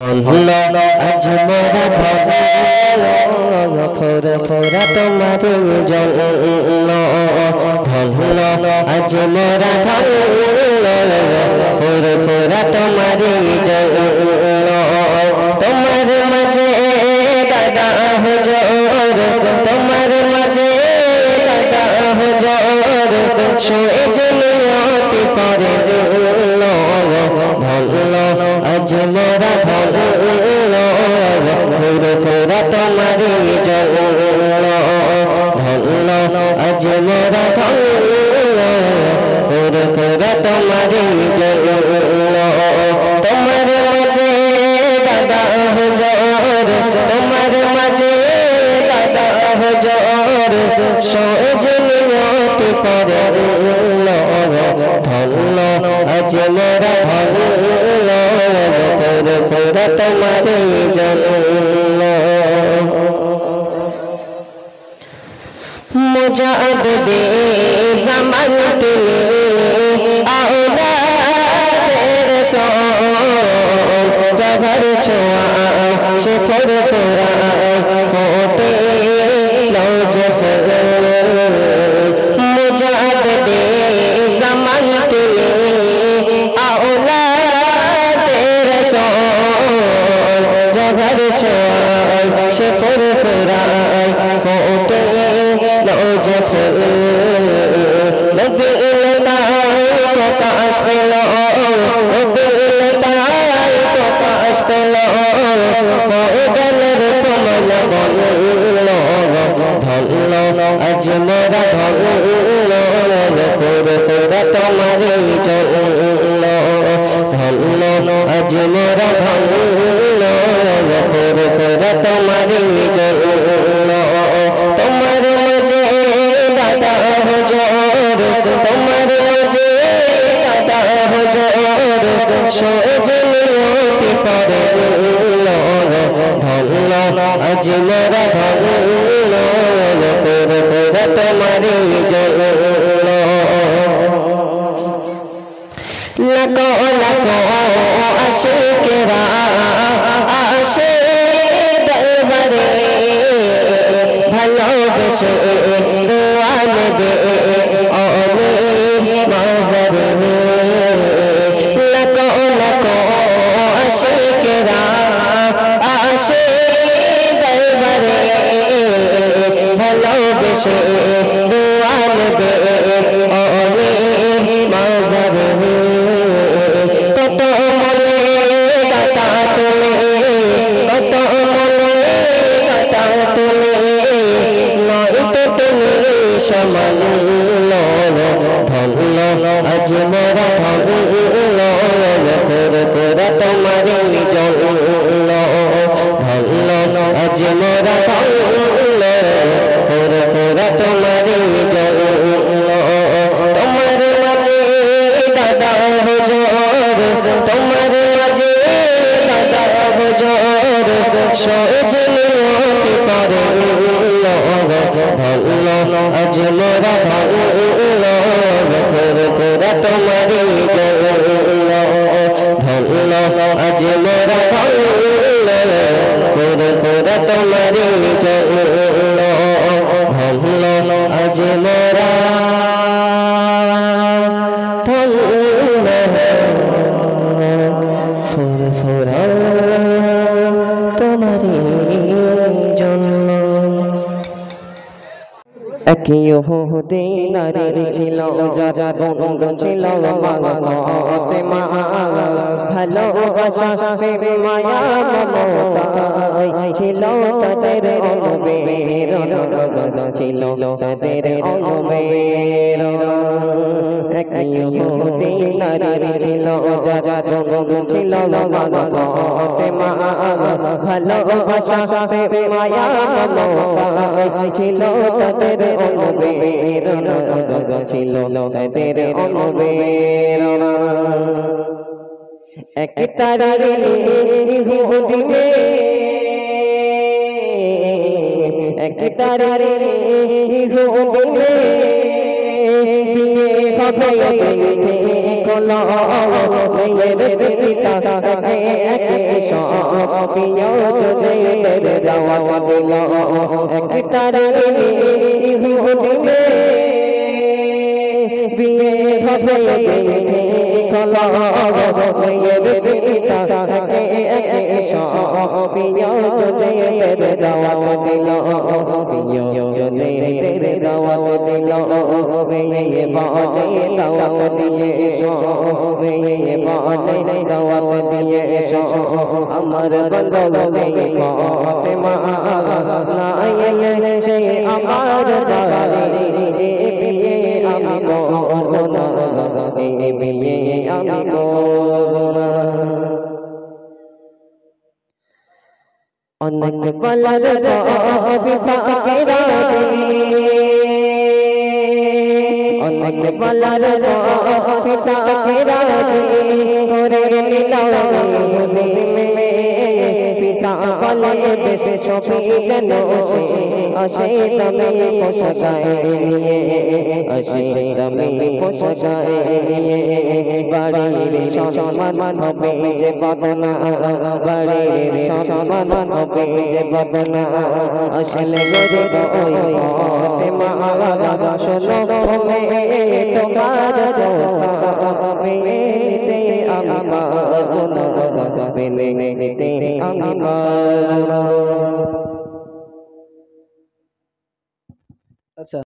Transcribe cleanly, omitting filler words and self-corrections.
ধন্য আজ মোরা ধন্য ফোরা ফোরা তোমারি জন্য ধন্য আজ মোরা ধন্য ফোরা ফোরা তোমারি জন্য তোমার মাঝে দাদা হুজুর তোমার মাঝে দাদা হুজুর শোয়ে জমিয়তি পরে ধন্য আজ মোরা ধন্য ফোরা ফোরা তোমারি জন্য ধন্য আজ মোরা ধন্য ফোরা ফোরা তোমারি জন্য তোমার মাঝে দাদা হুজুর তোমার মাঝে দাদা হুজুর সজনিয়ত করে ধন্য আজ মোরা ধন্য ফোরা ফোরা তোমারি জন্য मुजाहिद ज़मान तुले औलाद रसूल जबर छुआ से फुरफुरा फोटे नौजफर मुजाहिद ज़मान तुले औलाद रसूल जबर छुआ से फुरफुरा फोटे नौजफर नबी लताई को काश पेलो नबी लताई को काश पेलो गलर कमल बनो धন্য আজ মোরা ধন্য ফোরা ফোরা তোমারি জন্য ধন্য আজ মোরা ধন্য ফোরা ফোরা তোমারি জন্য তোমার মাঝে দাদা হুজুর তোমার মাঝে দাদা হুজুর সজনিয়তি পরে ধন্য আজ মোরা ধন্য ফোরা ফোরা তোমারি জন্য লাখো লাখো আশিকেরা আসে দরবারে ভালোবেসে দোয়া নেবে অমির মাজারে লাখো লাখো আশিকেরা আসে দরবারে ভালোবেসে দোয়া নেবে অমির মাজারে কত মনে দাতা তুলে কত মনে দাতা তুলে নয়তো তুমি সমান ধন্য আজ মোরা ধন্য ফোরা ফোরা তোমারি জন্য ধন্য আজ মোরা ধন্য ফোরা ফোরা তোমারি জন্য তোমার মাঝে দাদা হুজুর তোমার মাঝে দাদা হুজুর সজনিয়তি করে ধন্য আজ মোরা ধন্য ফোরা ফোরা তোমারি জন্য ধন্য আজ মোরা ধন্য ফোরা ফোরা তোমারি জন্য ধন্য আজ মোরা ধন্য ফোরা ফোরা তোমারি জন্য এক ইহুদি নারী ছিল যারা বঙ্গ ছিল ফাতেমা ভালোবাসা প্রেমে মায়া মমতায় ছিল তাদের অনুবের ছিল তাদের অনুবের এক ইহুদি নারী ছিল যারা বঙ্গ ছিল ফাতেমা ভালোবাসা প্রেমে মায়া মমতায় ছিল তাদের অনুবের ছিল তাদের অনুবের এক তারে ইহুদি মে এক তারে ইহুদি মে বিয়ে হবে খোলো মেয়ের পিতা একে একে সব প্রিয় জোদের দাওয়াত দিল এক তারিখে ইহুদি বিয়ে হবে খোলো মেয়ের পিতা একে একে সব প্রিয় জোদের দাওয়াত দিল প্রিয় জোদের দাওয়াত দিল মেয়ে বলে দাওয়াত দিয়ে এসো মেয়ে বলে দাওয়াত দিয়ে এসো আমার বন্ধনে ফাতেমা না এলে সে আমার দারে বিয়ে আমি করব না বিয়ে আমি করব না অনেক বলার পিতা রাজি অনেক বলার পিতা রাজি করে নিলাম পিতা বলে বেশ সবই যেন আসে তুমি পোষায় নিয়ে আসে তুমি পোষায় নিয়ে বাড়ির সম্মান হবে যে বদনা বাড়ির সম্মান হবে যে বদনা আসলে গরিব ওই ফাতেমা শোনো তোমার মেয়েতে আমি পাবো না মেয়েতে আমি পাবো না